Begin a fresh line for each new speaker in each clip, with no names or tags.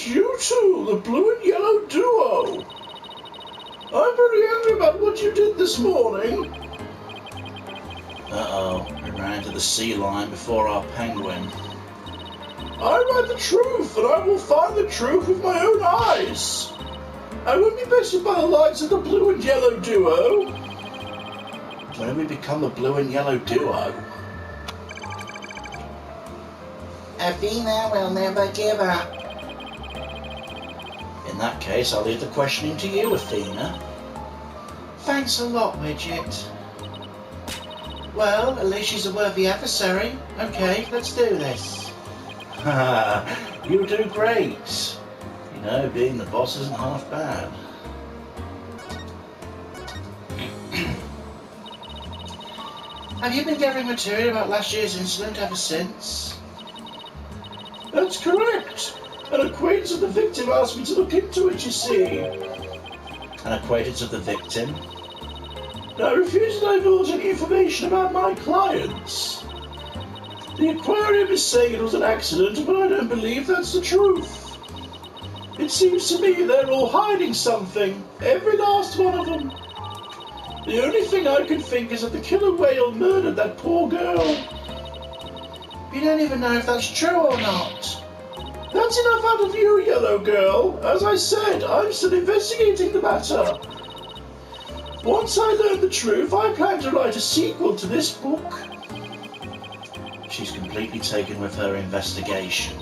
you two, the blue and yellow duo. I'm very angry about what you did this morning.
Uh-oh, we ran into the sea lion before our penguin.
I write the truth, and I will find the truth with my own eyes. I won't be bested by the likes of the blue and yellow duo.
When we become the blue and yellow duo? Athena will never give up. In that case, I'll leave the questioning to you, Athena. Thanks a lot, Widget. Well, at least she's a worthy adversary. Okay, let's do this. Haha, you do great. You know, being the boss isn't half bad. Have you been gathering material about last year's incident ever since?
That's correct. An acquaintance of the victim asked me to look into it, you see.
An acquaintance of the victim?
I refuse to divulge any information about my clients. The aquarium is saying it was an accident, but I don't believe that's the truth. It seems to me they're all hiding something, every last one of them. The only thing I can think is that the killer whale murdered that poor girl.
You don't even know if that's true or not.
That's enough out of you, yellow girl. As I said, I'm still investigating the matter. Once I learn the truth, I plan to write a sequel to this book.
She's completely taken with her investigation.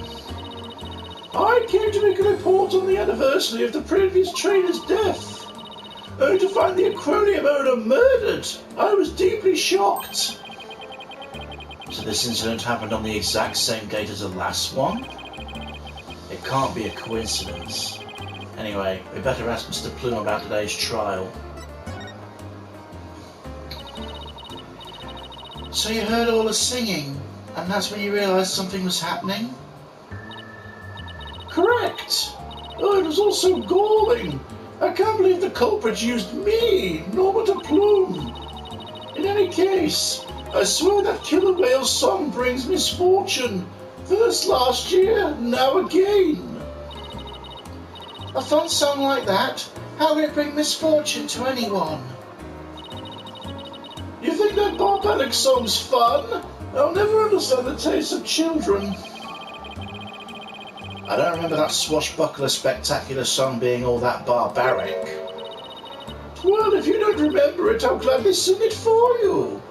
I came to make a report on the anniversary of the previous trainer's death, only to find the aquarium owner murdered. I was deeply shocked.
So this incident happened on the exact same date as the last one? It can't be a coincidence. Anyway, we better ask Mr. Plume about today's trial. So you heard all the singing, and that's when you realised something was happening?
Correct. Oh, it was all so galling. I can't believe the culprit used me, Norma Plume. In any case, I swear that killer whale's song brings misfortune. First last year, now again.
A fun song like that? How would it bring misfortune to anyone?
You think that barbaric song's fun? I'll never understand the taste of children.
I don't remember that swashbuckler spectacular song being all that barbaric.
Well, if you don't remember it, I'll gladly sing it for you.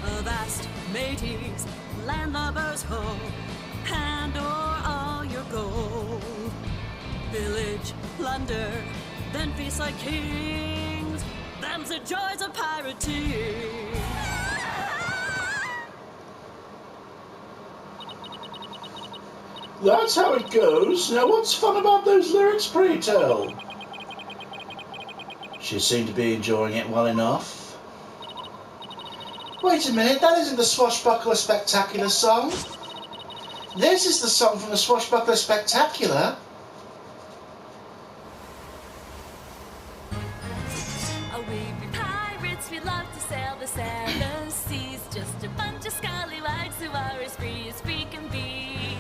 Avast, mateys, landlubbers ho, hand o'er all your gold. Pillage, plunder, then feast like kings. Them's the joys of pirating.
That's how it goes. Now what's fun about those lyrics, pray tell?
She seemed to be enjoying it well enough. Wait a minute, that isn't the Swashbuckler Spectacular song. This is the song from the Swashbuckler Spectacular.
Oh, we be pirates, we love to sail the seven seas. Just a bunch of scallywags who are as free as we can be.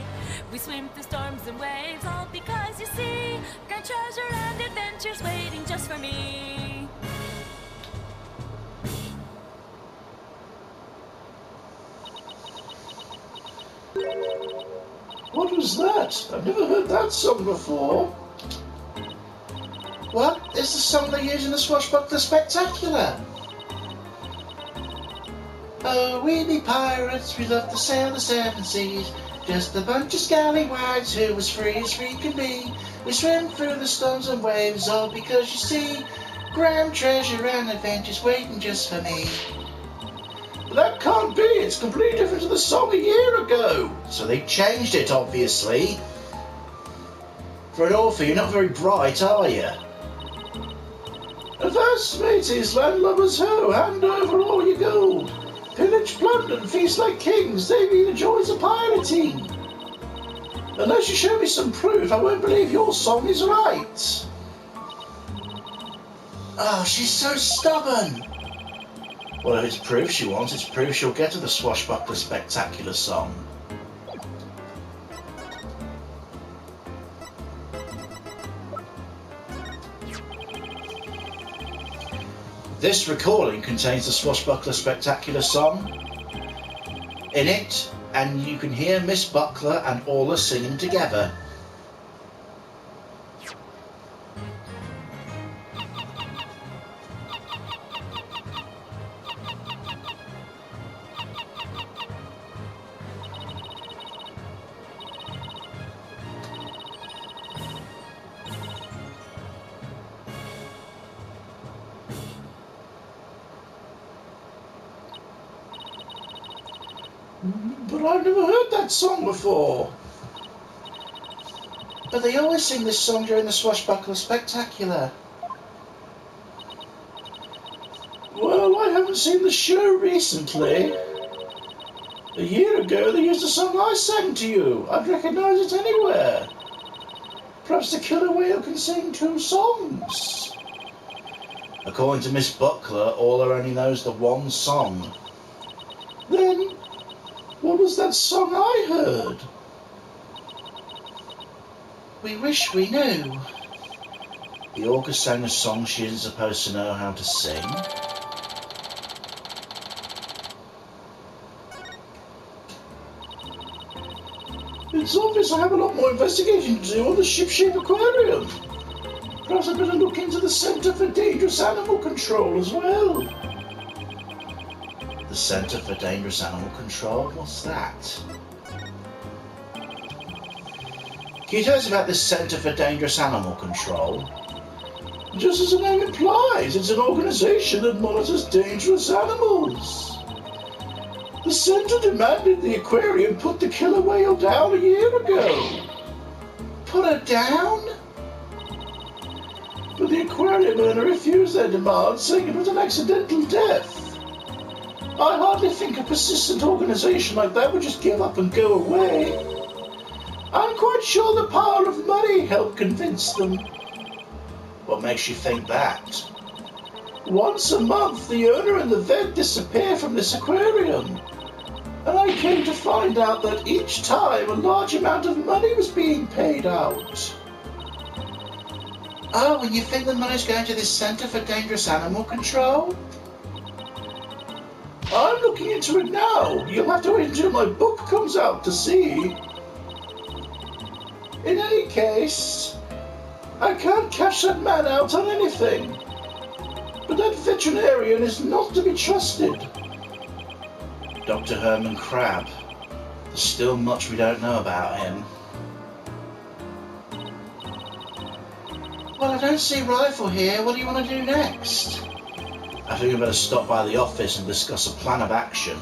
We swim through storms and waves, all because you see grand treasure and adventures waiting just for me.
What was that? I've never heard that song before.
What? It's the song they use in the Swashbuckler Spectacular. Oh, we be pirates, we love to sail the seven seas. Just a bunch of scallywags who as free as we can be. We swim through the storms and waves, all because you see grand treasure and adventures waiting just for me.
But that can't be. It's completely different to the song a year ago.
So they changed it, obviously. For an author, you're not very bright, are you?
Avast, mateys, landlubbers ho, hand over all your gold. Pillage, plunder, and feast like kings, they be the joys of pirating. Unless you show me some proof, I won't believe your song is right.
Oh, she's so stubborn. Well, if it's proof she wants, it's proof she'll get to the Swashbuckler Spectacular song. This recording contains the Swashbuckler Spectacular song in it, and you can hear Miss Buckler and Orla singing together.
But I've never heard that song before.
But they always sing this song during the Swashbuckler Spectacular.
Well, I haven't seen the show recently. A year ago they used a song I sang to you. I'd recognise it anywhere. Perhaps the killer whale can sing 2 songs.
According to Miss Buckler, Orla only knows the one song.
Then, what was that song I heard?
We wish we knew. The Orca sang a song she isn't supposed to know how to sing.
It's obvious I have a lot more investigation to do on the ship-shape aquarium. Perhaps I'd better look into the Centre for Dangerous Animal Control as well.
The Centre for Dangerous Animal Control? What's that? Can you tell us about this Centre for Dangerous Animal Control?
Just as the name implies, it's an organisation that monitors dangerous animals. The centre demanded the aquarium put the killer whale down a year ago.
Put her down?
But the aquarium owner refused their demand, saying it was an accidental death. I hardly think a persistent organisation like that would just give up and go away. I'm quite sure the power of money helped convince them.
What makes you think that?
Once a month, the owner and the vet disappear from this aquarium. And I came to find out that each time a large amount of money was being paid out.
Oh, and you think the money's going to this Centre for Dangerous Animal Control?
I'm looking into it now. You'll have to wait until my book comes out to see. In any case, I can't cash that man out on anything. But that veterinarian is not to be trusted.
Dr. Herman Crab. There's still much we don't know about him. Well, I don't see Rifle here. What do you want to do next? I think we better stop by the office and discuss a plan of action.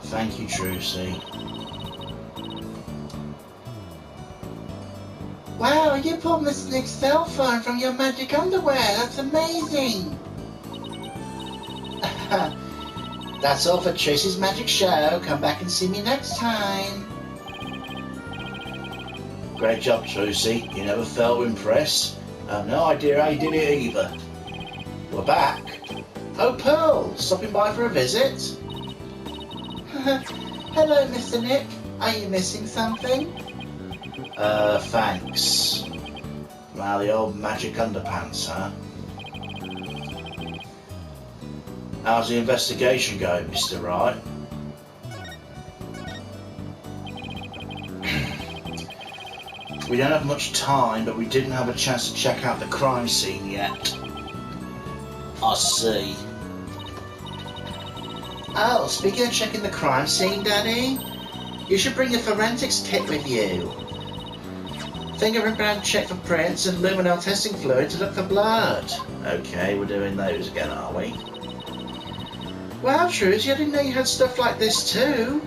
Thank you, Trucy. Wow, you pulled Mr. Nick's cell phone from your magic underwear. That's amazing. That's all for Tracy's Magic Show. Come back and see me next time. Great job, Trucy. You never failed to impress. I have no idea how you did it either. We're back. Oh, Pearl, stopping by for a visit? Hello, Mr. Nick. Are you missing something? Thanks. Well, the old magic underpants, huh? How's the investigation going, Mr. Wright? We don't have much time, but we didn't have a chance to check out the crime scene yet. I see. Oh, speaking of checking the crime scene, Danny, you should bring your forensics kit with you. Fingerprint brand check for prints and luminol testing fluid to look for blood. Okay, we're doing those again, are we? Wow, Trudy, I didn't know you had stuff like this too.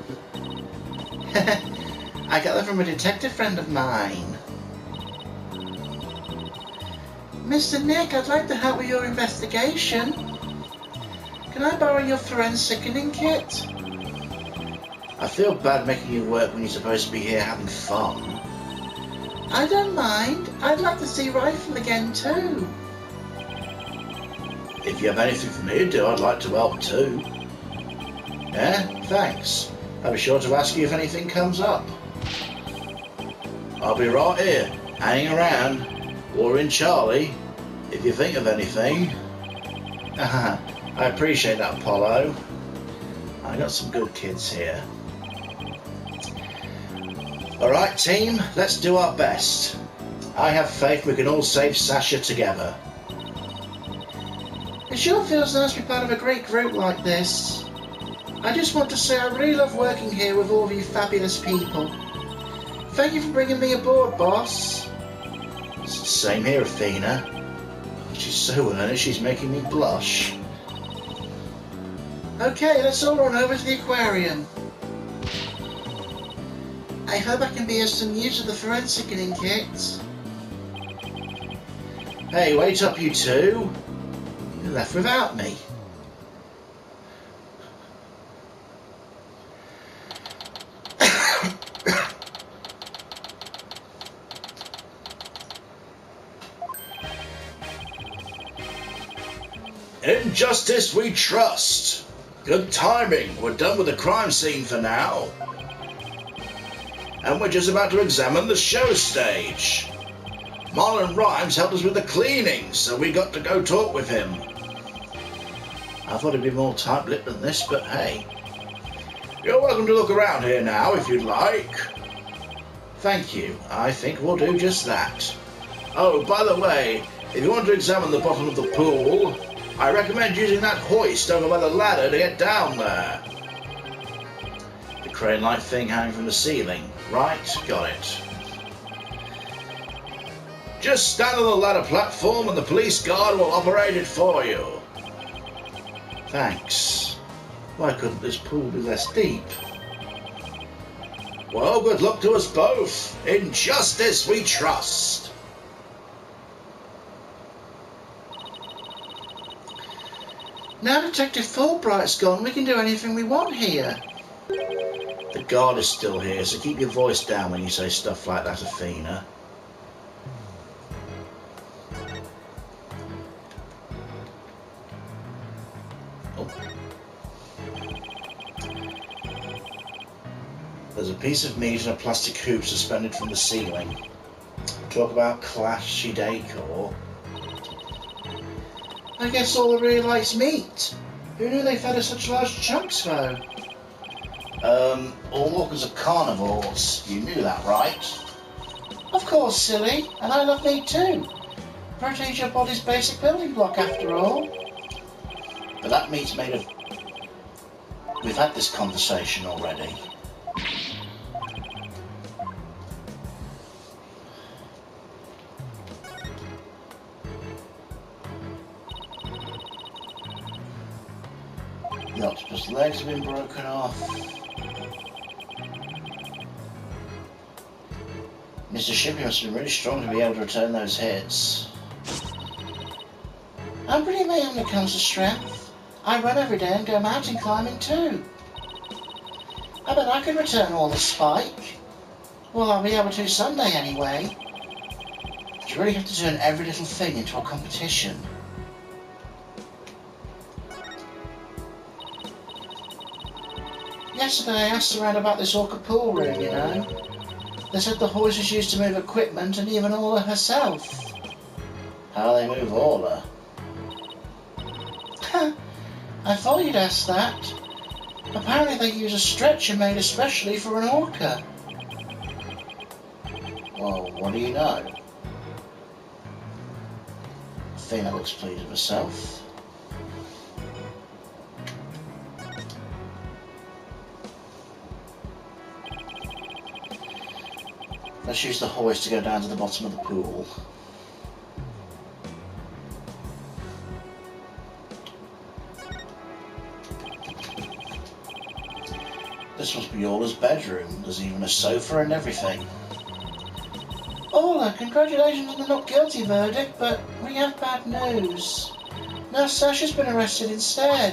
I got that from a detective friend of mine. Mr. Nick, I'd like to help with your investigation. Can I borrow your forensic kit? I feel bad making you work when you're supposed to be here having fun. I don't mind. I'd like to see Rifle again too. If you have anything for me to do, I'd like to help too. Yeah, thanks. I'll be sure to ask you if anything comes up. I'll be right here, hanging around, worrying Charlie, if you think of anything. I appreciate that, Apollo. I got some good kids here. Alright team, let's do our best. I have faith we can all save Sasha together. It sure feels nice to be part of a great group like this. I just want to say I really love working here with all of you fabulous people. Thank you for bringing me aboard, boss. Same here, Athena. She's so earnest, she's making me blush. Okay, let's all run over to the aquarium. I hope I can be of some use of the forensic kit. Hey, wait up you two. You're left without me.
In justice we trust. Good timing. We're done with the crime scene for now. And we're just about to examine the show stage. Marlon Rhymes helped us with the cleaning, so we got to go talk with him.
I thought it'd be more tight-lipped than this, but hey.
You're welcome to look around here now if you'd like.
Thank you. I think we'll do just that.
Oh, by the way, if you want to examine the bottom of the pool, I recommend using that hoist over by the ladder to get down there.
The crane-like thing hanging from the ceiling. Right, got it.
Just stand on the ladder platform and the police guard will operate it for you.
Thanks. Why couldn't this pool be less deep?
Well, good luck to us both. In justice we trust.
Now Detective Fulbright's gone, we can do anything we want here. The guard is still here, so keep your voice down when you say stuff like that, Athena. Oh. There's a piece of meat and a plastic hoop suspended from the ceiling. Talk about clashy decor. I guess all I really likes meat. Who knew they fed us such large chunks, though? All walkers are carnivores. You knew that, right? Of course, silly. And I love meat too. Protein's your body's basic building block, after all. But that meat's made of... We've had this conversation already. The octopus legs have been broken off. Mr. Shippey must have been really strong to be able to return those hits. I'm pretty amazing when it comes to strength. I run every day and go mountain climbing too. I bet I could return all the spike. Well, I'll be able to someday anyway. But you really have to turn every little thing into a competition. Yesterday I asked around about this orca pool room, you know. They said the hoist is used to move equipment and even Orla herself. How do they move Orla? I thought you'd ask that. Apparently they use a stretcher made especially for an orca. Well, what do you know? Athena looks pleased with herself. Let's use the hoist to go down to the bottom of the pool. This must be Orla's bedroom. There's even a sofa and everything. Orla, congratulations on the not guilty verdict, but we have bad news. Now Sasha's been arrested instead.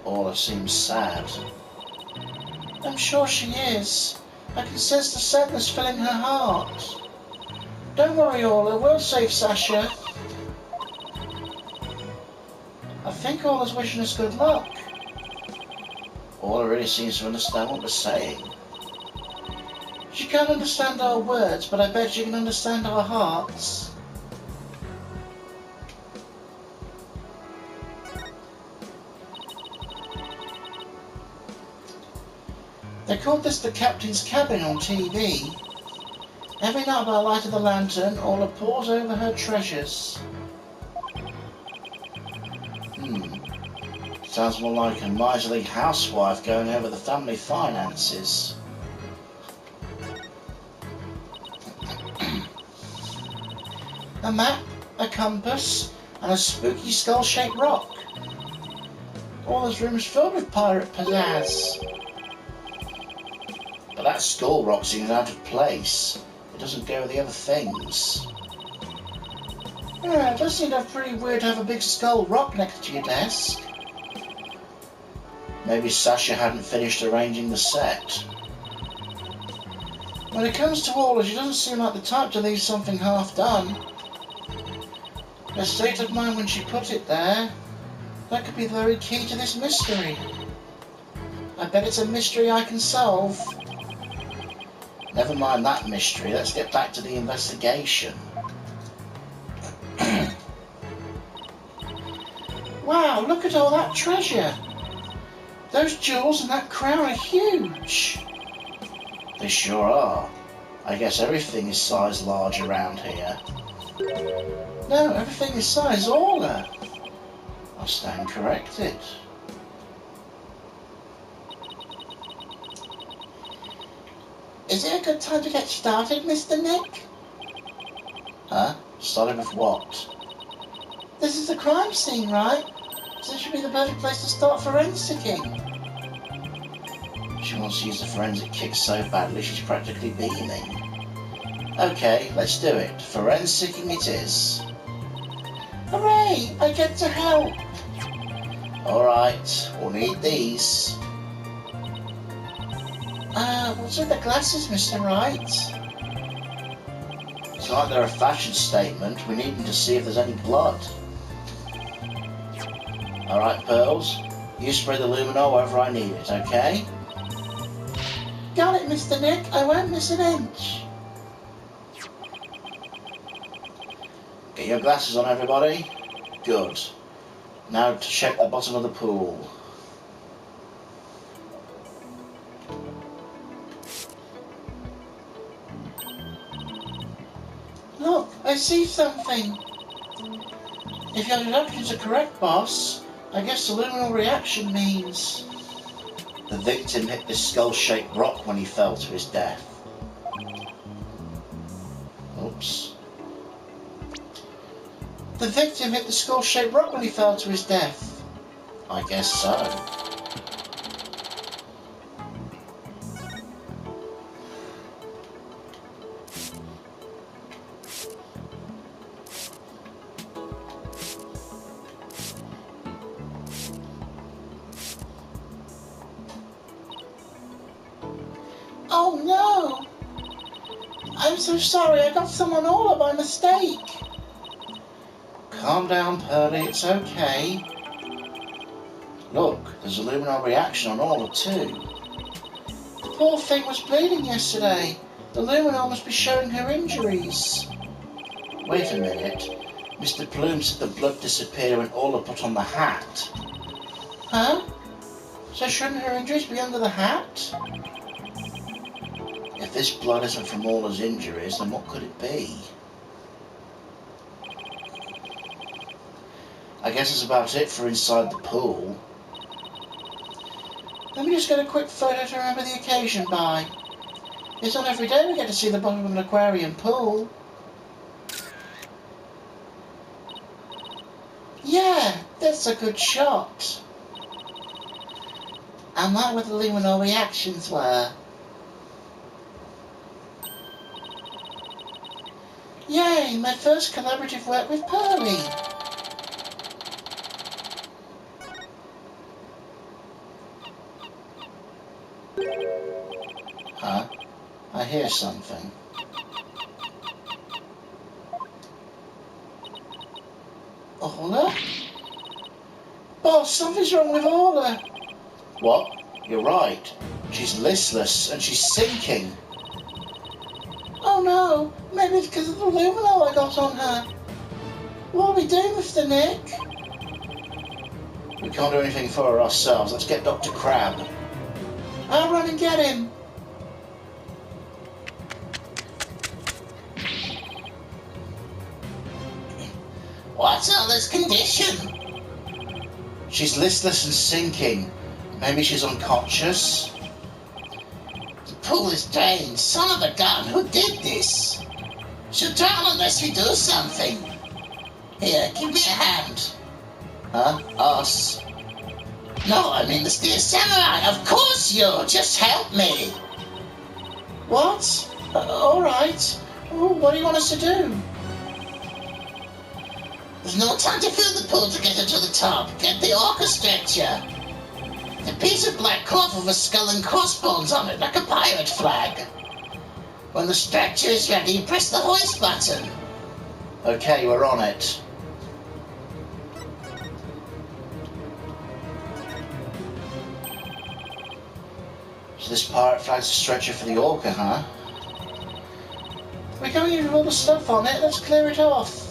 Orla seems sad. I'm sure she is. I can sense the sadness filling her heart. Don't worry, Orla, we'll save Sasha. I think Orla's wishing us good luck. Orla really seems to understand what we're saying. She can't understand our words, but I bet she can understand our hearts. They called this the captain's cabin on TV. Every night by the light of the lantern, Orla pores over her treasures. Sounds more like a miserly housewife going over the family finances. A map, a compass, and a spooky skull-shaped rock. Orla's room is filled with pirate pizzazz. But that skull rock seems out of place. It doesn't go with the other things. Yeah, it does seem pretty weird to have a big skull rock next to your desk. Maybe Sasha hadn't finished arranging the set. When it comes to Orla, she doesn't seem like the type to leave something half done. Her state of mind when she put it there, that could be the very key to this mystery. I bet it's a mystery I can solve. Never mind that mystery, let's get back to the investigation. Wow, look at all that treasure! Those jewels and that crown are huge! They sure are. I guess everything is size large around here. No, everything is size Orla. I'll stand corrected. Is it a good time to get started, Mr. Nick? Huh? Started with what? This is a crime scene, right? So this should be the perfect place to start forensicing. She wants to use the forensic kick so badly she's practically beaming. Okay, let's do it. Forensicing it is. Hooray! I get to help! Alright, we'll need these. What's with the glasses, Mr. Wright? It's like they're a fashion statement. We need them to see if there's any blood. Alright, Pearls. You spray the luminol wherever I need it, okay? Got it, Mr. Nick. I won't miss an inch. Get your glasses on, everybody. Good. Now to check the bottom of the pool. Look, I see something. If your deductions are correct, boss, I guess the luminal reaction means the victim hit this skull-shaped rock when he fell to his death. Oops. The victim hit the skull-shaped rock when he fell to his death. I guess so. Oh no! I'm so sorry, I got someone Orla by mistake. Calm down, Pearly, it's okay. Look, there's a luminol reaction on Orla too. The poor thing was bleeding yesterday. The luminol must be showing her injuries. Wait a minute. Mr. Plume said the blood disappeared when Orla put on the hat. Huh? So shouldn't her injuries be under the hat? If this blood isn't from Orla's injuries, then what could it be? I guess that's about it for inside the pool. Let me just get a quick photo to remember the occasion by. It's not every day we get to see the bottom of an aquarium pool. Yeah, that's a good shot. And that what the luminal reactions were. Yay, my first collaborative work with Pearly. Huh? I hear something. Orla? Boss, something's wrong with Orla. What? You're right. She's listless and she's sinking. Oh no, maybe it's because of the luminol I got on her. What do we do, Mr. Nick? We can't do anything for her ourselves. Let's get Dr. Crab. I'll run and get him. What's all this condition? She's listless and sinking. Maybe she's unconscious. The pool is drained. Son of a gun, who did this? She'll drown unless we do something. Here, give me a hand. Huh? Us? No, I mean the Steel Samurai. Of course you. Just help me. What? All right. What do you want us to do? There's no time to fill the pool to get her to the top. Get the orca stretcher. The piece of black cloth with a skull and crossbones on it, like a pirate flag. When the stretcher is ready, press the hoist button. Okay, we're on it. So this pirate flag's a stretcher for the orca, huh? We're going to use all the stuff on it. Let's clear it off.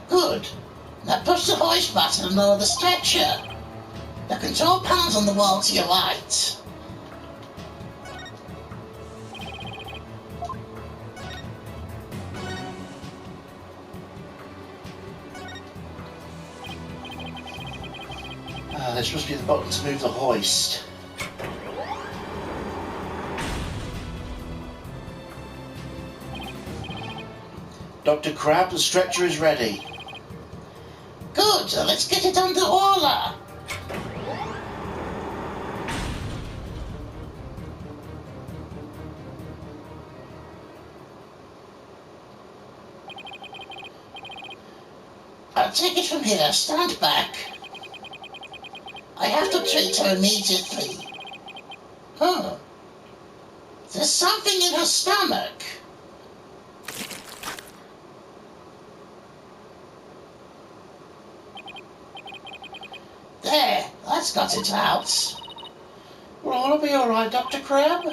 Good. Now push the hoist button and lower the stretcher. The control panel's on the wall to your right. This must be the button to move the hoist. Dr. Crab, the stretcher is ready. Good, so let's get it under Orla. I'll take it from here. Stand back. I have to treat her immediately. Huh. There's something in her stomach. There, that's got it out. Will all be alright, Dr. Crab?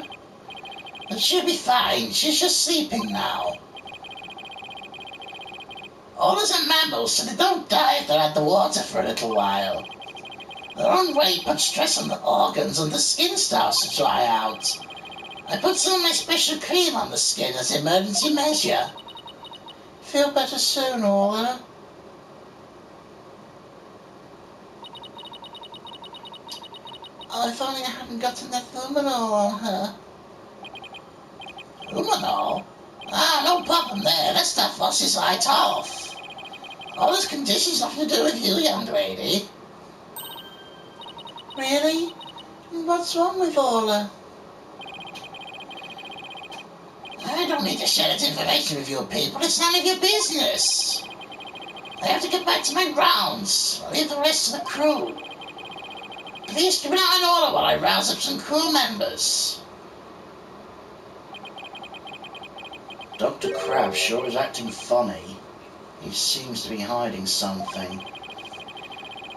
And she'll be fine. She's just sleeping now. Orla's are mammals, so they don't die if they're at the water for a little while. Their own weight puts stress on the organs and the skin starts to dry out. I put some of my special cream on the skin as an emergency measure. Feel better soon, Orla. Oh, if only I hadn't gotten that luminol on her. Luminol? Ah, no problem there. That stuff washes right off. All this condition's nothing to do with you, young lady. Really? What's wrong with Orla? I don't need to share that information with you people. It's none of your business. I have to get back to my rounds. I'll leave the rest to the crew. Please keep an eye on Orla while I rouse up some crew members. Dr. Crab sure is acting funny. He seems to be hiding something.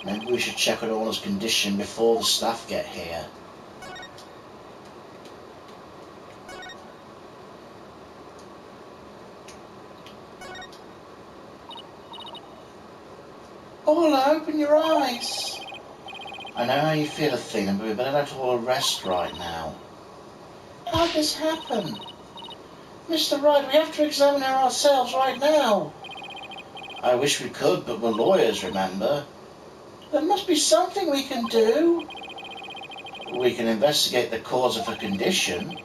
Maybe we should check on Orla's condition before the staff get here. Orla, open your eyes. I know how you feel, Athena, but we better let Orla rest right now. How'd this happen? Mr. Wright, we have to examine her ourselves right now. I wish we could, but we're lawyers, remember? There must be something we can do. We can investigate the cause of her condition.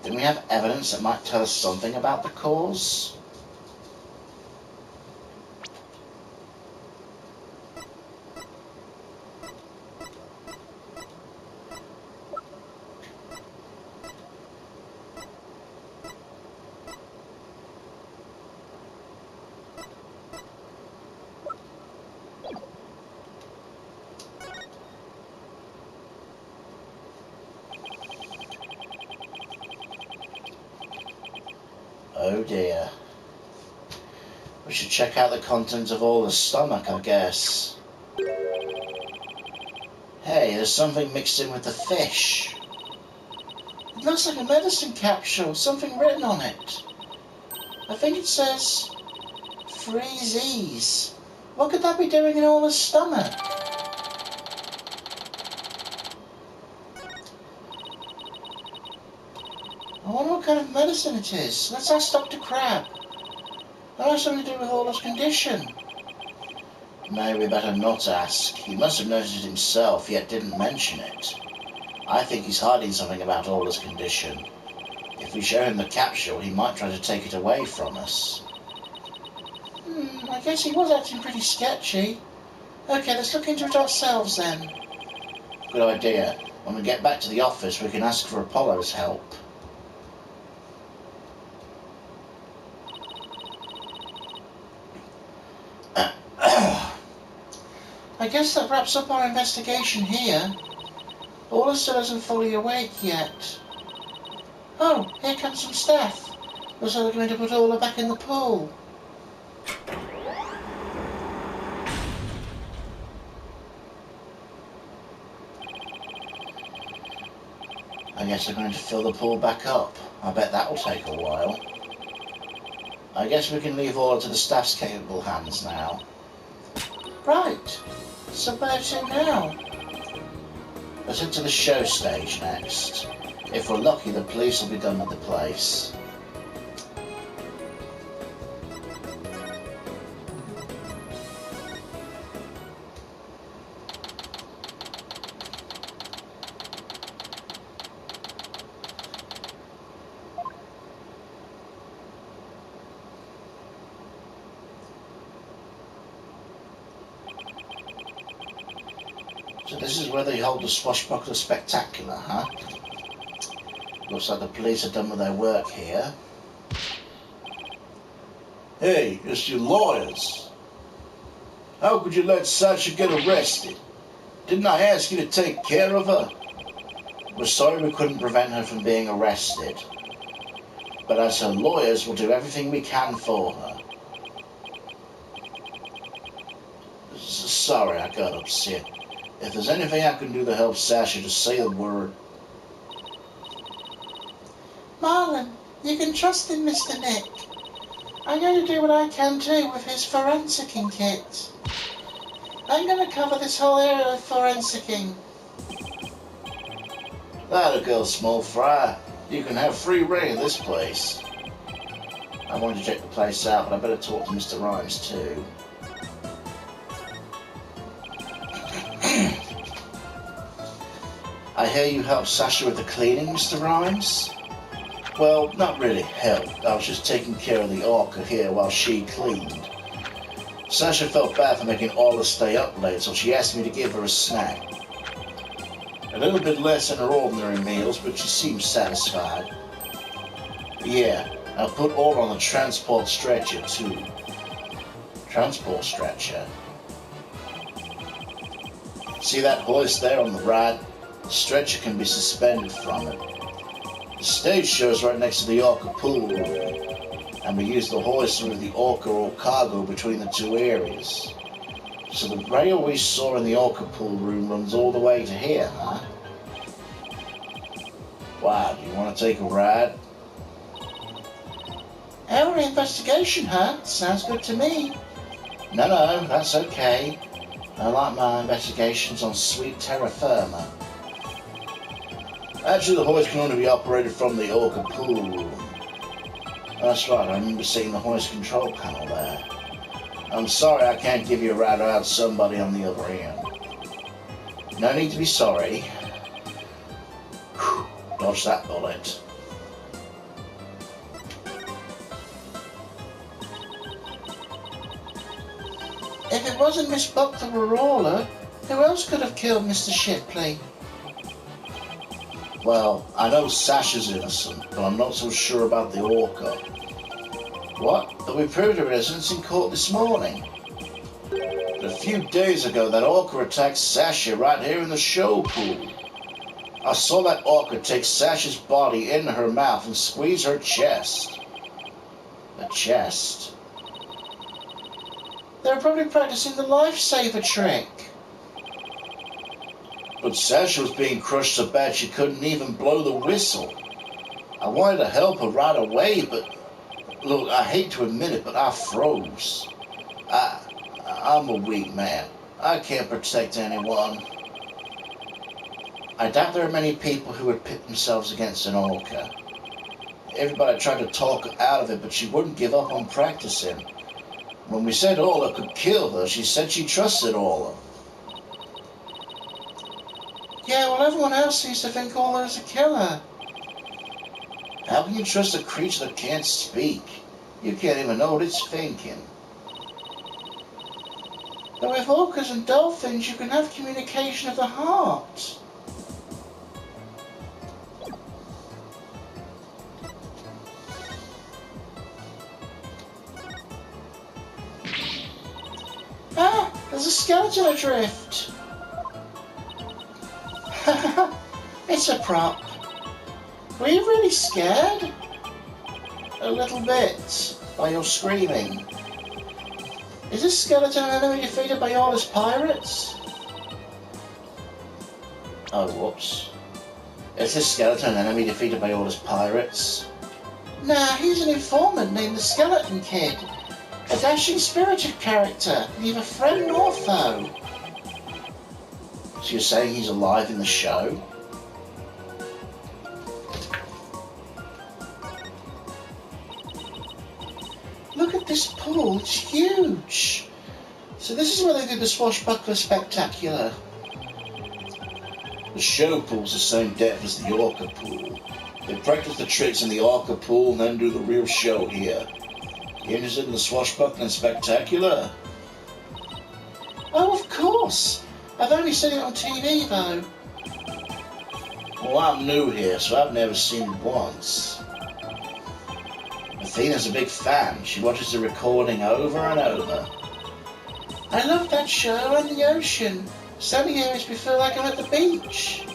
Then we have evidence that might tell us something about the cause. Oh dear. We should check out the contents of all the stomach, I guess. Hey, there's something mixed in with the fish. It looks like a medicine capsule, something written on it. I think it says freezies. What could that be doing in all the stomach? I wonder what kind of medicine it is. Let's ask Dr. Crab. That has something to do with Orla's condition. Maybe better not ask. He must have noticed it himself, yet didn't mention it. I think he's hiding something about Orla's condition. If we show him the capsule, he might try to take it away from us. I guess he was acting pretty sketchy. Okay, let's look into it ourselves then. Good idea. When we get back to the office, we can ask for Apollo's help. I guess that wraps up our investigation here. Orla still isn't fully awake yet. Oh, here comes some staff. Looks like they're going to put Orla back in the pool. I guess they're going to fill the pool back up. I bet that'll take a while. I guess we can leave Orla to the staff's capable hands now. Right. So where to now? Let's head to the show stage next. If we're lucky, the police will be done with the place. So this is where they hold the Swashbuckler Spectacular, huh? Looks like the police are done with their work here.
Hey, it's your lawyers. How could you let Sasha get arrested? Didn't I ask you to take care of her?
We're sorry we couldn't prevent her from being arrested. But as her lawyers, we'll do everything we can for her. Sorry I got upset. If there's anything I can do to help Sasha, just say the word. Marlon, you can trust in Mr. Nick. I'm going to do what I can too with his forensicing kit. I'm going to cover this whole area of forensicing. That'll go, small fry. You can have free reign of this place. I wanted to check the place out, but I better talk to Mr. Rhymes too. I hear you helped Sasha with the cleaning, Mr. Rhymes? Well, not really helped. I was just taking care of the orca here while she cleaned. Sasha felt bad for making Orla stay up late, so she asked me to give her a snack. A little bit less than her ordinary meals, but she seemed satisfied. Yeah, I'll put Orla on the transport stretcher too. Transport stretcher? See that hoist there on the right? The stretcher can be suspended from it. The stage show is right next to the orca pool room, and we use the hoist to move the orca or cargo between the two areas. So the rail we saw in the orca pool room runs all the way to here, huh? Wow, do you want to take a ride? Our investigation, huh? Sounds good to me. No, that's okay. I like my investigations on sweet terra firma. Actually, the hoist can only be operated from the orca pool room. That's right, I remember seeing the hoist control panel there. I'm sorry I can't give you a ride without somebody on the other end. No need to be sorry. Whew, dodge that bullet. If it wasn't Miss Buckler or Orla, who else could have killed Mr. Shipley? Well, I know Sasha's innocent, but I'm not so sure about the orca. What? But we proved her innocence in court this morning. But a few days ago, that orca attacked Sasha right here in the show pool. I saw that orca take Sasha's body into her mouth and squeeze her chest. A chest? They were probably practicing the lifesaver trick.
But Sasha was being crushed so bad she couldn't even blow the whistle. I wanted to help her right away, but look, I hate to admit it, but I froze. I'm a weak man. I can't protect anyone.
I doubt there are many people who would pit themselves against an orca.
Everybody tried to talk her out of it, but she wouldn't give up on practicing. When we said Orla could kill her, she said she trusted Orla.
Yeah, well, everyone else seems to think Orla is a killer.
How can you trust a creature that can't speak? You can't even know what it's thinking.
But with orcas and dolphins, you can have communication of the heart. Ah, there's a skeleton adrift. It's a prop. Were you really scared?
A little bit, by your screaming.
Is this skeleton an enemy defeated by all his pirates?
Oh, whoops. Is this skeleton an enemy defeated by all his pirates?
Nah, he's an informant named the Skeleton Kid. A dashing spirited character, neither friend nor foe.
So you're saying he's alive in the show?
Look at this pool, it's huge. So this is where they did the Swashbuckler Spectacular.
The show pool's the same depth as the Orca pool. They practice the tricks in the Orca pool and then do the real show here. You interested in the Swashbuckling Spectacular?
Oh, of course. I've only seen it on TV, though.
Well, I'm new here, so I've never seen it once. Athena's a big fan. She watches the recording over and over.
I love that show and the ocean. Standing here makes me feel like I'm at the beach.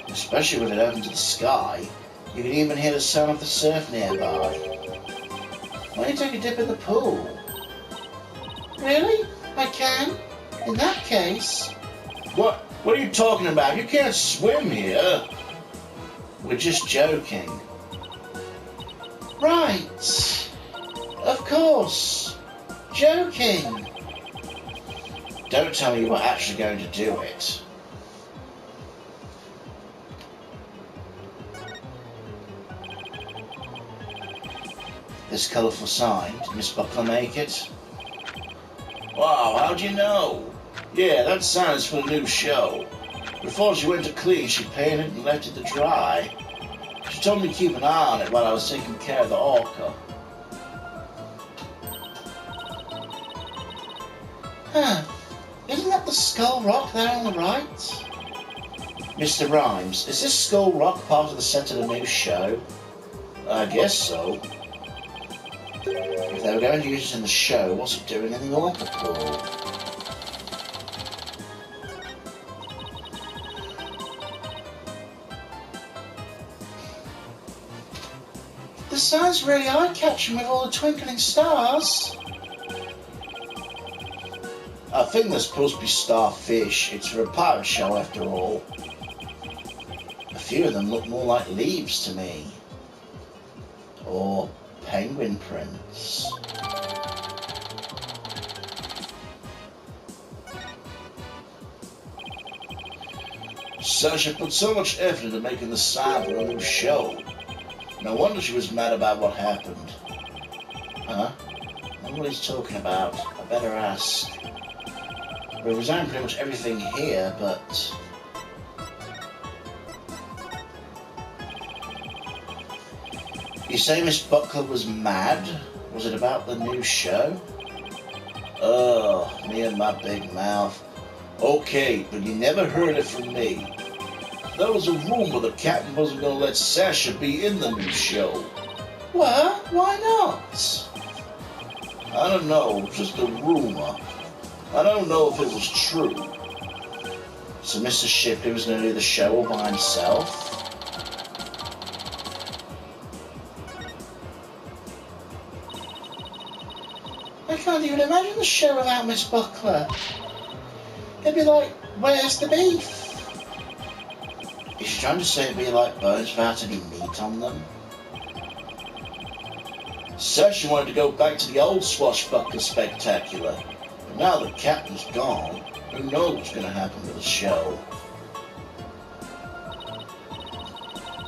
Especially with it open to the sky. You can even hear the sound of the surf nearby.
Why don't you take a dip in the pool? Really? I can? In that case...
What are you talking about? You can't swim here. We're just joking.
Right. Of course. Joking.
Don't tell me you were actually going to do it. This colourful sign, did Miss Buckler make it? Wow, how'd you know? Yeah, that sign is for the new show. Before she went to clean, she painted and left it to dry. She told me to keep an eye on it while I was taking care of the orca.
Huh. Isn't that the Skull Rock there on the right?
Mr. Rhymes, is this Skull Rock part of the set of the new show? I guess so. If they were going to use it in the show, what's it doing in the orca pool?
The sign's really eye-catching with all the twinkling stars.
I think they're supposed to be starfish. It's for a pirate show after all. A few of them look more like leaves to me. Or penguin prints. Sasha put so much effort into making the sign for a new show. No wonder she was mad about what happened. Huh? I wonder what he's talking about. I better ask. We've resigned pretty much everything here, but... You say Miss Buckler was mad? Was it about the new show? Oh, me and my big mouth. Okay, but you never heard it from me. There was a rumor the captain wasn't going to let Sasha be in the new show.
What? Why not?
I don't know, just a rumor. I don't know if it was true. So Mr. Shipley was going to do the show all by himself?
can't even imagine the show without Miss Buckler. It'd be like, where's the beef? Is she trying to say it'd be like bones without any meat on them?
Said she wanted to go back to the old swashbuckler spectacular. But now the captain's gone, who knows what's going to happen with the show?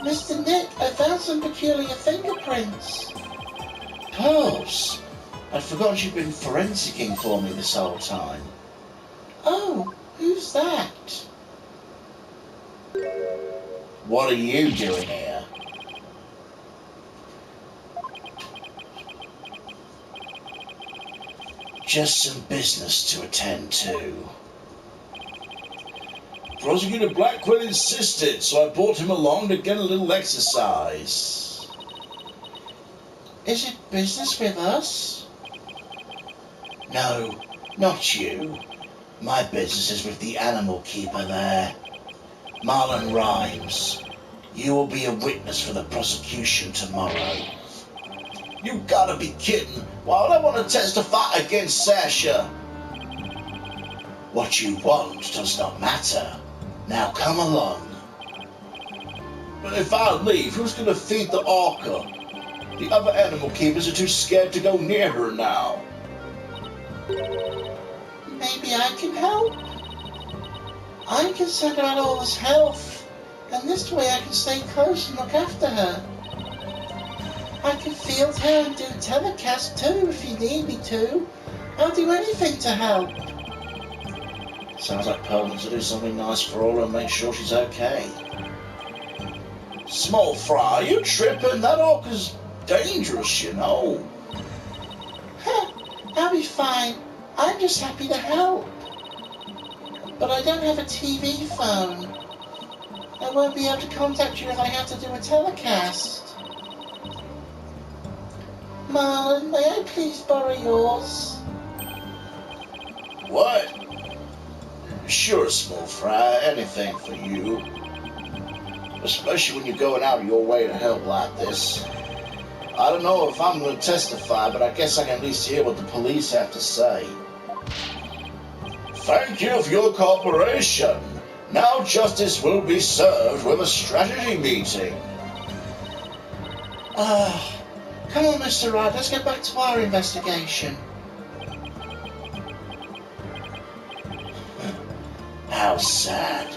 Mr. Nick, I found some peculiar fingerprints.
Pearls! I'd forgotten she'd been forensicing for me this whole time.
Oh, who's that?
What are you doing here? Just some business to attend to. Prosecutor Blackwell insisted, so I brought him along to get a little exercise.
Is it business with us?
No, not you. My business is with the animal keeper there. Marlon Rhymes. You will be a witness for the prosecution tomorrow. You gotta be kidding. Why would I want to testify against Sasha? What you want does not matter. Now come along. But if I leave, who's gonna feed the orca? The other animal keepers are too scared to go near her now.
Maybe I can help. I'm concerned about Orla's health, and this way I can stay close and look after her. I can field her and do telecast too if you need me to. I'll do anything to help.
Sounds like Pearl wants to do something nice for Orla and make sure she's okay. Small fry, you tripping? That orca's dangerous, you know.
I'll be fine. I'm just happy to help. But I don't have a TV phone. I won't be able to contact you if I have to do a telecast. Marlon, may I please borrow yours?
What? Sure, small fry, anything for you. Especially when you're going out of your way to help like this. I don't know if I'm going to testify, but I guess I can at least hear what the police have to say. Thank you for your cooperation. Now justice will be served with a strategy meeting.
Come on, Mr. Wright, let's get back to our investigation.
How sad.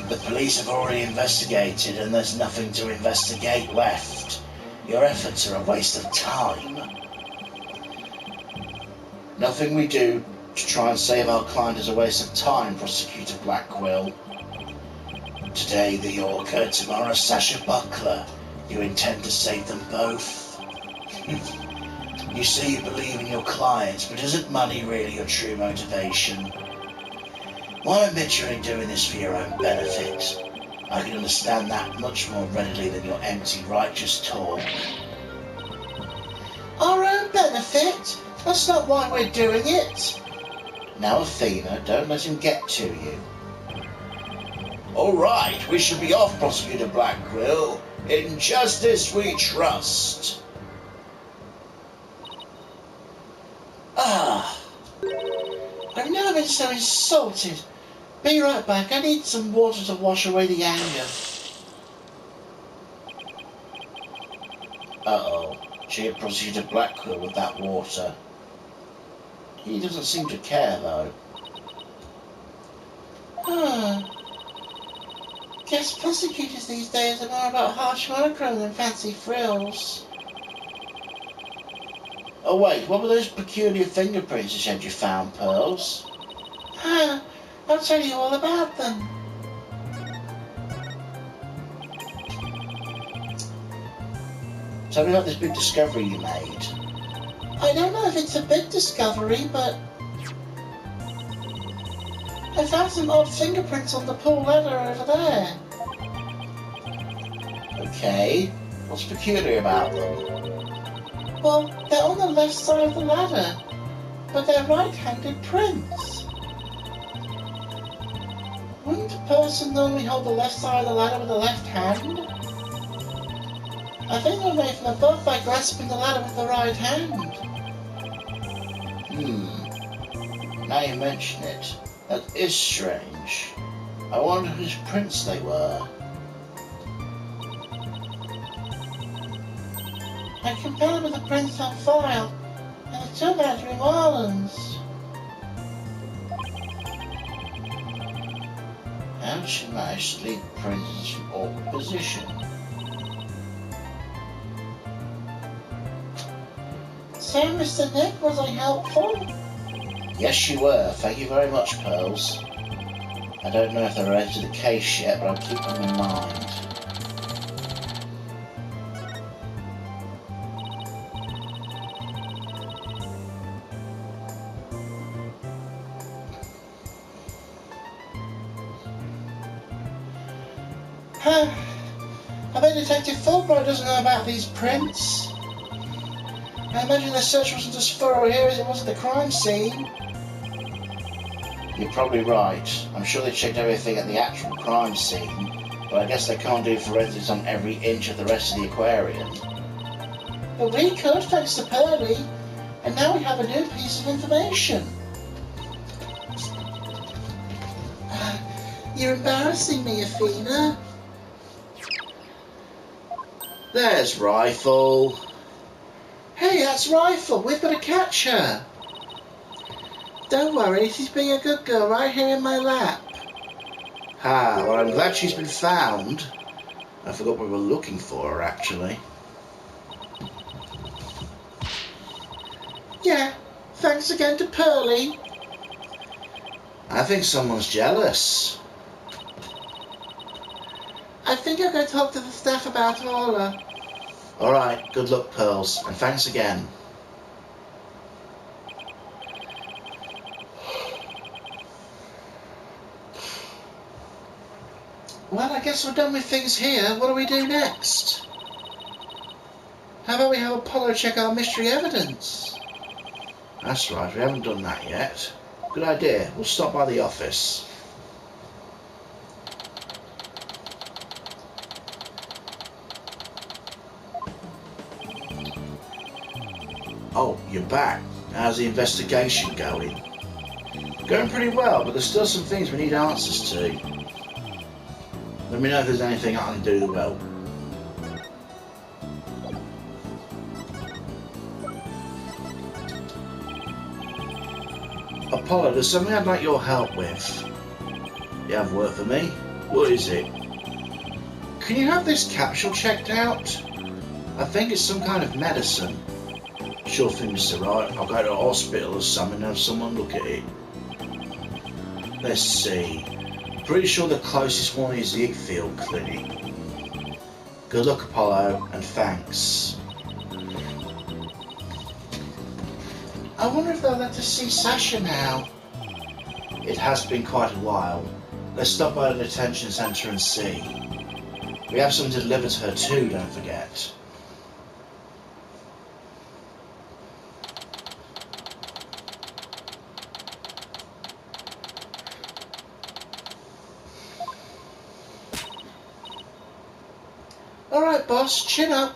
The police have already investigated and there's nothing to investigate left. Your efforts are a waste of time. Nothing we do to try and save our client is a waste of time, Prosecutor Blackwell. Today the Orca, tomorrow Sasha Buckler. You intend to save them both? You say you believe in your clients, but isn't money really your true motivation? Why admit you're only doing this for your own benefit? I can understand that much more readily than your empty righteous talk.
Our own benefit? That's not why we're doing it.
Now, Athena, don't let him get to you. All right, we should be off, Prosecutor Blackwell. In justice we trust.
I've never been so insulted. Be right back. I need some water to wash away the anger.
Uh-oh. She hit Prosecutor Blackwell with that water. He doesn't seem to care, though.
Guess prosecutors these days are more about harsh monochrome than fancy frills.
Oh wait, what were those peculiar fingerprints you said you found, Pearls?
I'll tell you all about them.
Tell me about this big discovery you made.
I don't know if it's a big discovery, but I found some odd fingerprints on the pool ladder over there.
Okay, what's peculiar about them?
Well, they're on the left side of the ladder, but they're right-handed prints. Wouldn't a person normally hold the left side of the ladder with the left hand? I think they're made from above by grasping the ladder with the right hand. Now you mention it, that is strange. I wonder whose prints they were. I compared with the prints on file, and it turned out to be Marlon's. How did she manage to leave prints in an awkward position? So, Mr. Nick, was I helpful? Yes, you were. Thank you very much, Pearls. I don't know if they're related to the case yet, but I'll keep them in mind. I bet Detective Fulbright doesn't know about these prints. I imagine the search wasn't as thorough here as it was at the crime scene. You're probably right. I'm sure they checked everything at the actual crime scene, but I guess they can't do forensics on every inch of the rest of the aquarium. But we could, thanks to Pearlie, and now we have a new piece of information. You're embarrassing me, Athena. There's Rifle. Hey, that's Rifle. We've got to catch her. Don't worry, she's being a good girl right here in my lap. Well, I'm glad she's been found. I forgot we were looking for her, actually. Yeah, thanks again to Pearlie. I think someone's jealous. I think I'll go talk to the staff about Orla. Alright, good luck, Pearls, and thanks again. Well, I guess we're done with things here. What do we do next? How about we have Apollo check our mystery evidence? That's right, we haven't done that yet. Good idea. We'll stop by the office. Oh, you're back. How's the investigation going? Going pretty well, but there's still some things we need answers to. Let me know if there's anything I can do to help. Apollo, there's something I'd like your help with. You have work for me? What is it? Can you have this capsule checked out? I think it's some kind of medicine. Sure thing, Mr. Wright. I'll go to a hospital or something and have someone look at it. Let's see. Pretty sure the closest one is the Ickfield Clinic. Good luck, Apollo, and thanks. I wonder if they'll let us see Sasha now. It has been quite a while. Let's stop by the detention centre and see. We have something to deliver to her too, don't forget. Alright, boss, chin up.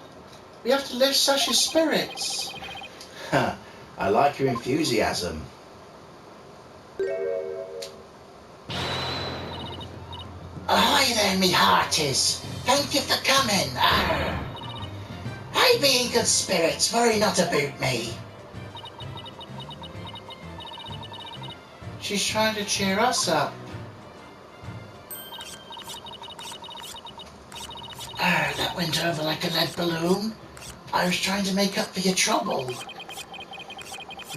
We have to lift Sasha's spirits. I like your enthusiasm. Ahoy there, me hearties. Thank you for coming. I be in good spirits, worry not about me. She's trying to cheer us up. That went over like a lead balloon. I was trying to make up for your trouble.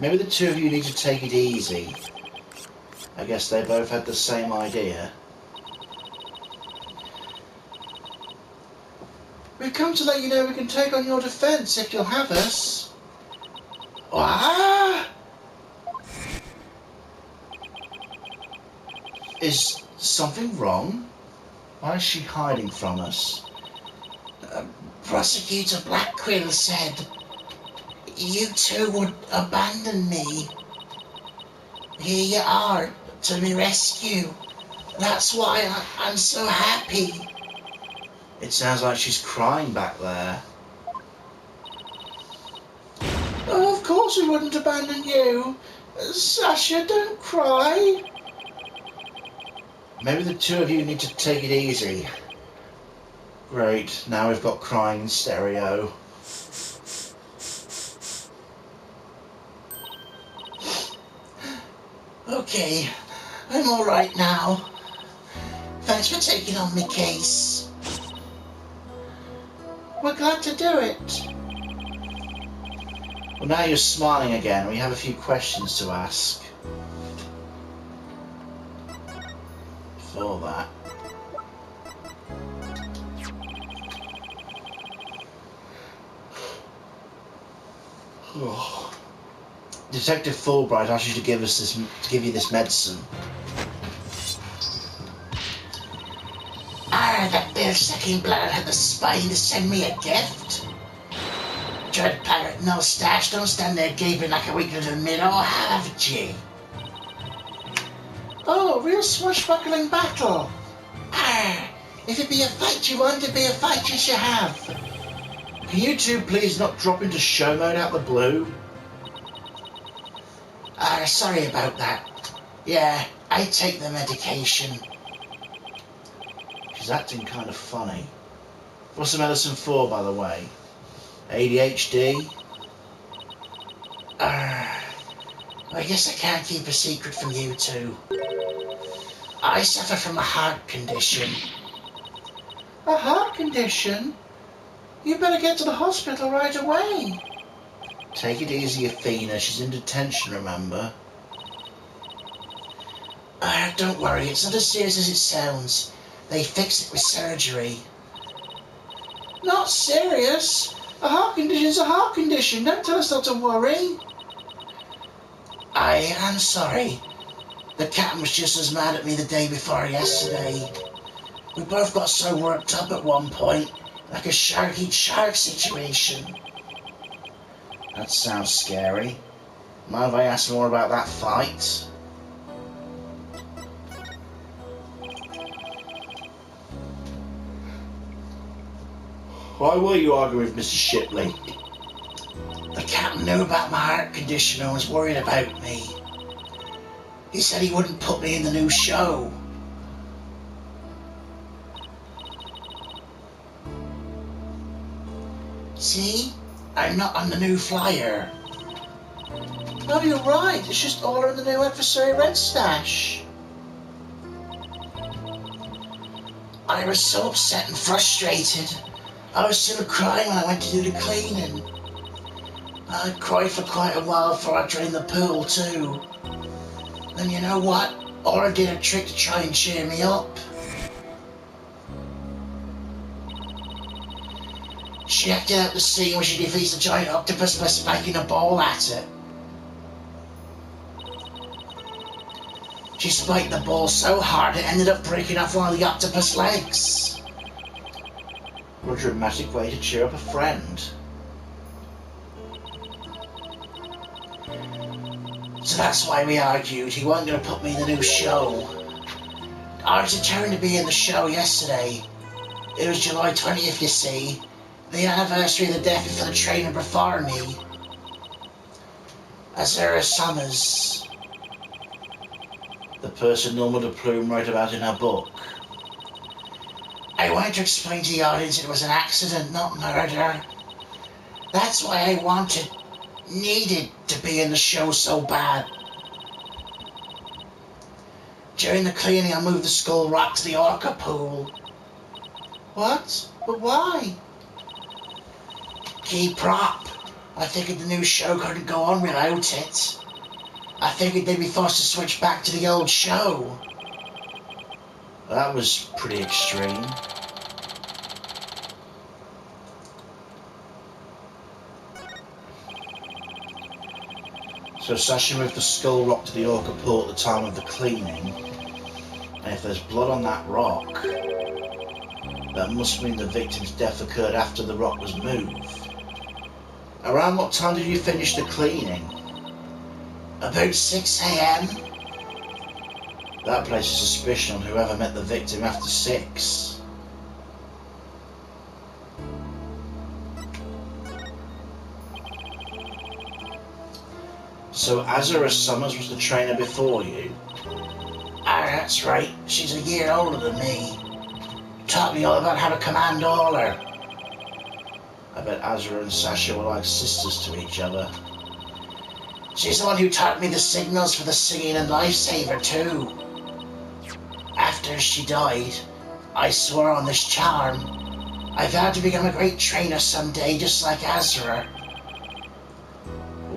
Maybe the two of you need to take it easy. I guess they both had the same idea. We've come to let you know we can take on your defence if you'll have us. Ah! Is something wrong? Why is she hiding from us? Prosecutor Blackquill said you two would abandon me. Here you are to me rescue. That's why I'm so happy. It sounds like she's crying back there. Oh, Of course we wouldn't abandon you. Sasha, don't cry. Maybe the two of you need to take it easy. Great, now we've got crying in stereo. Okay, I'm alright now. Thanks for taking on my case. We're glad to do it. Well, now you're smiling again. We have a few questions to ask. For that. Oh. Detective Fulbright asked you to give you this medicine. That beer-sucking blood had the spine to send me a gift. Dread pirate no stash, don't stand there gaping like a weakling in the middle, have ye? Oh, real swashbuckling battle. If it be a fight you want, it be a fight you shall have. Can you two please not drop into show mode out the blue? Sorry about that. Yeah, I take the medication. She's acting kind of funny. What's the medicine for, by the way? ADHD? I guess I can't keep a secret from you two. I suffer from a heart condition. A heart condition? You better get to the hospital right away. Take it easy, Athena. She's in detention, remember? Don't worry, it's not as serious as it sounds. They fix it with surgery. Not serious? A heart condition's a heart condition. Don't tell us not to worry. I am sorry. The captain was just as mad at me the day before yesterday. We both got so worked up at one point, like a shark eat shark situation. That sounds scary. Mind if I ask more about that fight? Why were you arguing with Mr. Shipley? The captain knew about my heart condition and was worried about me. He said he wouldn't put me in the new show. See? I'm not on the new flyer. No, you're right. It's just all in the new adversary red stash. I was so upset and frustrated. I was still crying when I went to do the cleaning. I cried for quite a while before I drained the pool too. Then you know what? Aura did a trick to try and cheer me up. She acted out the scene where she defeats a giant octopus by spanking a ball at it. She spiked the ball so hard it ended up breaking off one of the octopus legs. What a dramatic way to cheer up a friend. So that's why we argued. He wasn't going to put me in the new show. I was determined to be in the show yesterday. It was July 20th, you see. The anniversary of the death of the trainer before me. Azura Summers. The person Norma de Plume wrote about in her book. I wanted to explain to the audience it was an accident, not murder. That's why I needed to be in the show so bad. During the cleaning, I moved the skull rock to the orca pool. What? But why? Key prop. I figured the new show couldn't go on without it. I figured they'd be forced to switch back to the old show. That was pretty extreme. So Sasha moved the skull rock to the orca pool at the time of the cleaning. And if there's blood on that rock, that must mean the victim's death occurred after the rock was moved. Around what time did you finish the cleaning? About 6 AM. That places suspicion on whoever met the victim after 6.
So Azura Summers was the trainer before you?
Ah, that's right. She's a year older than me. Taught me all about how to command Order.
I bet Azura and Sasha were like sisters to each other.
She's the one who taught me the signals for the singing and lifesaver too. After she died, I swore on this charm. I vowed to become a great trainer someday, just like Azura.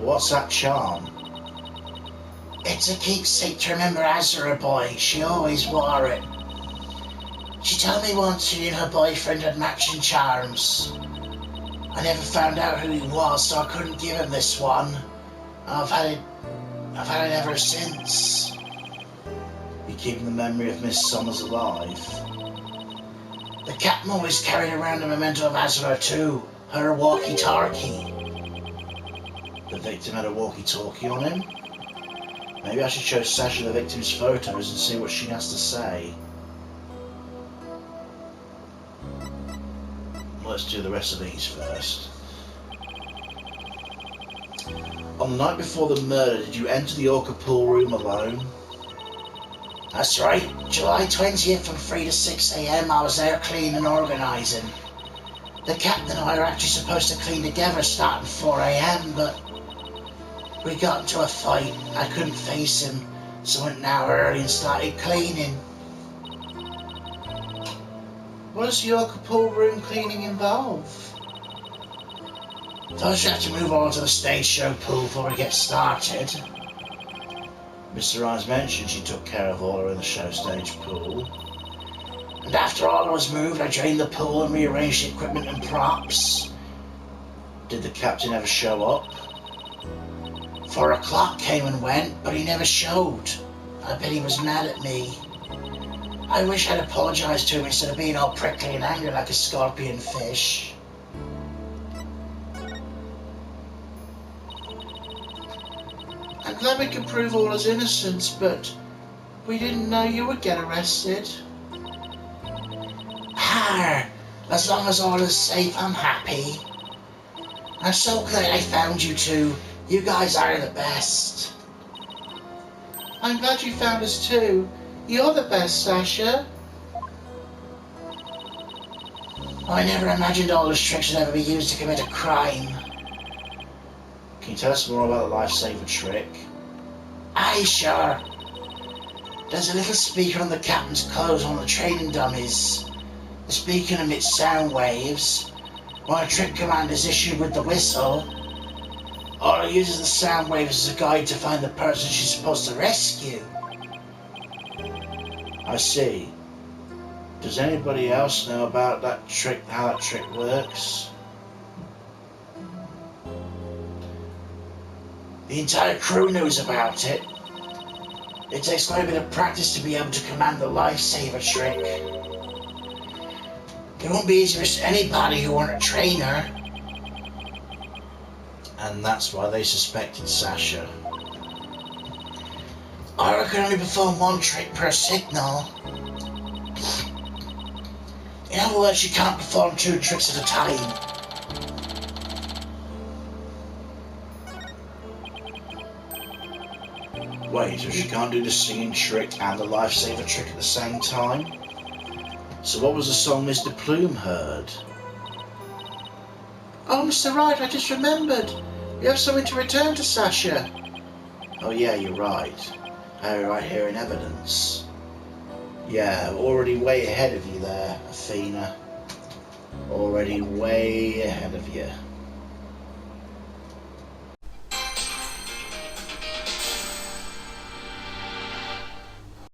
What's that charm?
It's a keepsake to remember Azura, boy. She always wore it. She told me once she and her boyfriend had matching charms. I never found out who he was, so I couldn't give him this one. I've had it ever since.
You keeping the memory of Miss Summers alive?
The captain always carried around a memento of Azura too, her walkie-talkie.
The victim had a walkie-talkie on him? Maybe I should show Sasha the victim's photos and see what she has to say. Let's do the rest of these first. On the night before the murder, did you enter the Orca pool room alone?
That's right. July 20th from 3 to 6 a.m. I was there cleaning and organising. The captain and I were actually supposed to clean together starting 4 a.m. but we got into a fight. I couldn't face him, so I went an hour early and started cleaning. What does the Orca pool room cleaning involve? First you have to move on to the stage show pool before we get started.
Mr. Rhymes mentioned she took care of Orla in the show stage pool.
And after all was moved, I drained the pool and rearranged the equipment and props.
Did the captain ever show up?
4 o'clock came and went, but he never showed. I bet he was mad at me. I wish I'd apologised to him instead of being all prickly and angry like a scorpion fish. I'm glad we could prove Orla's innocence, but we didn't know you would get arrested. Har! As long as Orla's safe, I'm happy. I'm so glad I found you two. You guys are the best. I'm glad you found us too. You're the best, Sasha. I never imagined all those tricks would ever be used to commit a crime.
Can you tell us more about the lifesaver trick?
Aye, sure. There's a little speaker on the captain's clothes on the training dummies. The speaker emits sound waves. When a trick command is issued with the whistle, Orla uses the sound waves as a guide to find the person she's supposed to rescue.
I see. Does anybody else know about that trick, how that trick works?
The entire crew knows about it. It takes quite a bit of practice to be able to command the lifesaver trick. It won't be easy for anybody who weren't a trainer.
And that's why they suspected Sasha.
Orla can only perform one trick per signal. In other words, she can't perform 2 tricks at a time.
Wait, so she can't do the singing trick and the lifesaver trick at the same time? So what was the song Mr. Plume heard?
Oh, Mr. Wright, I just remembered. We have something to return to Sasha.
Oh yeah, you're right. I have it right here in evidence. Yeah, already way ahead of you there, Athena. Already way ahead of you.